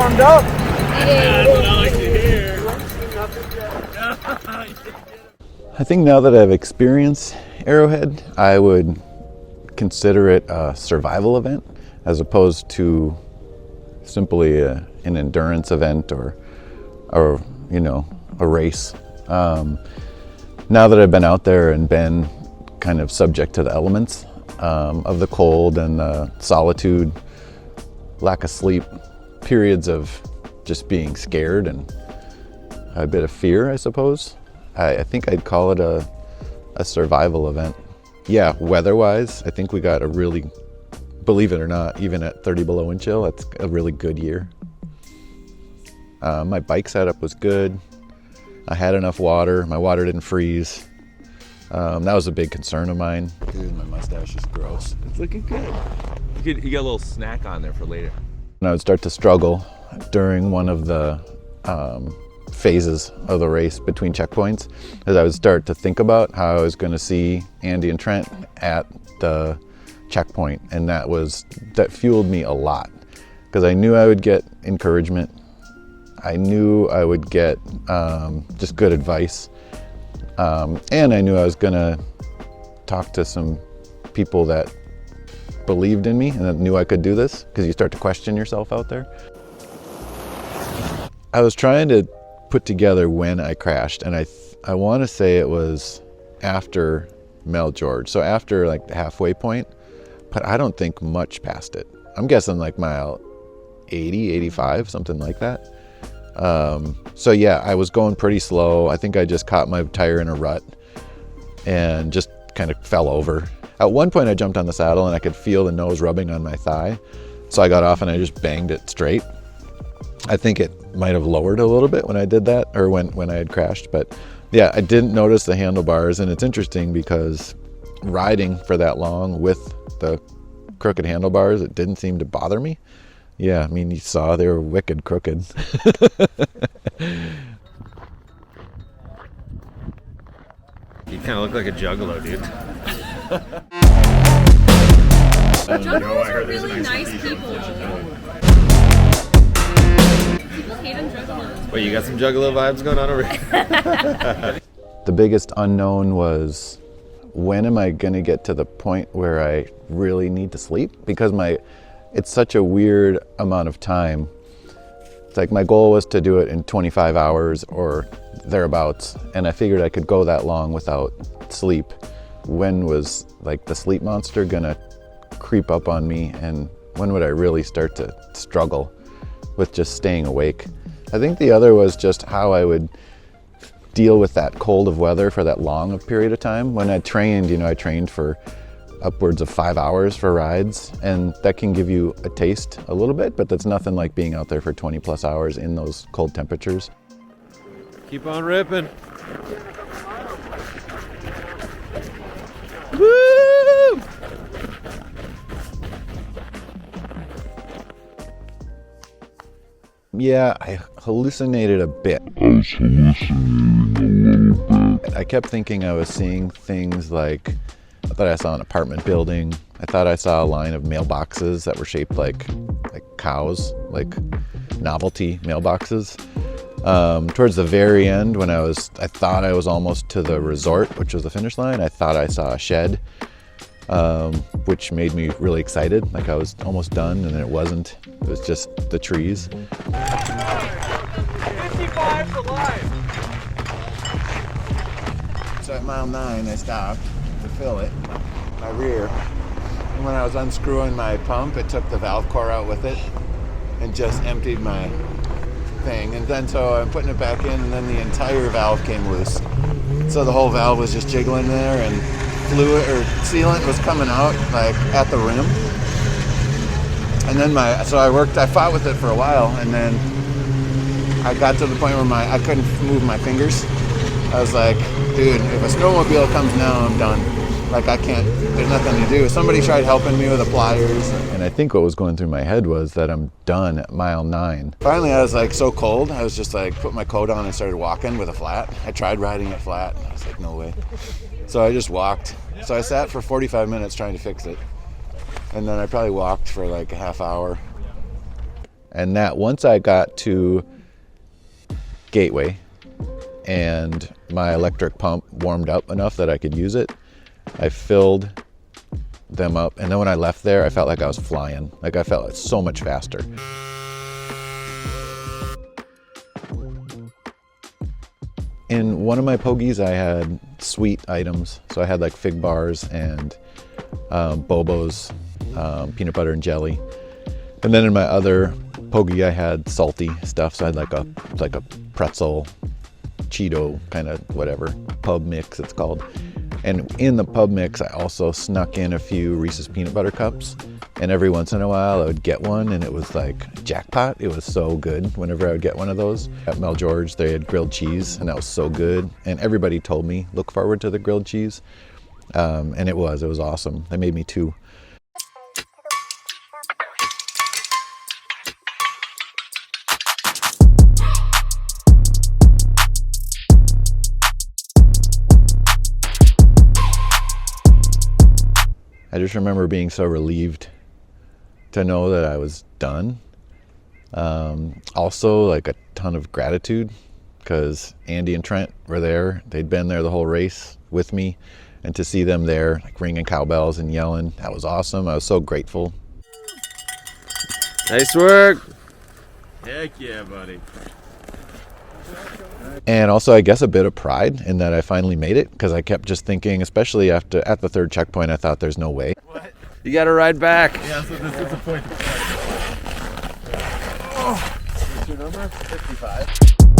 warmed up. That's what I like to hear. I think now that I've experienced Arrowhead, I would consider it a survival event as opposed to simply an endurance event or you know, a race. Now that I've been out there and been kind of subject to the elements of the cold and the solitude, lack of sleep, periods of just being scared and a bit of fear, I suppose, I think I'd call it a survival event. Yeah, weather-wise, I think we got a really, believe it or not, even at 30 below wind chill, that's a really good year. My bike setup was good. I had enough water. My water didn't freeze. That was a big concern of mine. Dude, my mustache is gross. It's looking good. You got a little snack on there for later. And I would start to struggle during one of the phases of the race between checkpoints, as I would start to think about how I was going to see Andy and Trent at the checkpoint, and that fueled me a lot because I knew I would get encouragement. I knew I would get just good advice, and I knew I was going to talk to some people that believed in me and that knew I could do this, because you start to question yourself out there. I was trying to put together when I crashed, and I want to say it was after Mel George, so after like the halfway point, but I don't think much past it. I'm guessing like mile 80, 85, something like that. So yeah, I was going pretty slow. I think I just caught my tire in a rut and just kind of fell over. At one point I jumped on the saddle and I could feel the nose rubbing on my thigh. So I got off and I just banged it straight. I think it might have lowered a little bit when I did that, or when I had crashed, but yeah, I didn't notice the handlebars. And it's interesting because riding for that long with the crooked handlebars, it didn't seem to bother me. Yeah, I mean, you saw they were wicked crooked. You kind of look like a juggalo, dude. Juggalos are really nice people. People hate on juggalos. Wait, you got some juggalo vibes going on over here? The biggest unknown was, when am I going to get to the point where I really need to sleep? Because it's such a weird amount of time. It's like my goal was to do it in 25 hours or thereabouts, and I figured I could go that long without sleep. When was like the sleep monster gonna creep up on me, and when would I really start to struggle with just staying awake? I think the other was just how I would deal with that cold of weather for that long a period of time. When I trained, I trained for upwards of 5 hours for rides, and that can give you a taste a little bit, but that's nothing like being out there for 20 plus hours in those cold temperatures. Keep on ripping. Woo! Yeah, I hallucinated a bit. I kept thinking I was seeing things like, I thought I saw an apartment building. I thought I saw a line of mailboxes that were shaped like cows, like novelty mailboxes. Towards the very end, when I thought I was almost to the resort, which was the finish line, I thought I saw a shed, which made me really excited. Like I was almost done, and then it wasn't. It was just the trees. 55 to live. So at mile 9, I stopped to fill it, my rear. And when I was unscrewing my pump, it took the valve core out with it and just emptied my thing. And then so I'm putting it back in, and then the entire valve came loose. So the whole valve was just jiggling there, and fluid or sealant was coming out like at the rim. And then I fought with it for a while, and then I got to the point where I couldn't move my fingers. I was like, dude, if a snowmobile comes now, I'm done. Like I can't, there's nothing to do. Somebody tried helping me with the pliers. And I think what was going through my head was that I'm done at mile 9. Finally, I was like so cold, I was just like, put my coat on and started walking with a flat. I tried riding it flat. I was like, no way. So I just walked. So I sat for 45 minutes trying to fix it. And then I probably walked for like a half hour. And that once I got to Gateway and my electric pump warmed up enough that I could use it, I filled them up. And then when I left there, I felt like I was flying. Like I felt so much faster. In one of my pogies, I had sweet items. So I had like fig bars and Bobos, peanut butter and jelly. And then in my other pogie, I had salty stuff. So I had like a pretzel, Cheeto kind of whatever, pub mix it's called. And in the pub mix, I also snuck in a few Reese's peanut butter cups. And every once in a while I would get one and it was like jackpot. It was so good whenever I would get one of those. At Mel George, they had grilled cheese and that was so good. And everybody told me, look forward to the grilled cheese. And it was awesome. They made me 2. I just remember being so relieved to know that I was done. Also, like a ton of gratitude because Andy and Trent were there. They'd been there the whole race with me, and to see them there, like ringing cowbells and yelling, that was awesome. I was so grateful. Nice work. Heck yeah, buddy. And also, I guess a bit of pride in that I finally made it, because I kept just thinking, especially at the 3rd checkpoint, I thought there's no way. What? You got to ride back. Yeah, so this is the point to start. What's your number? 55.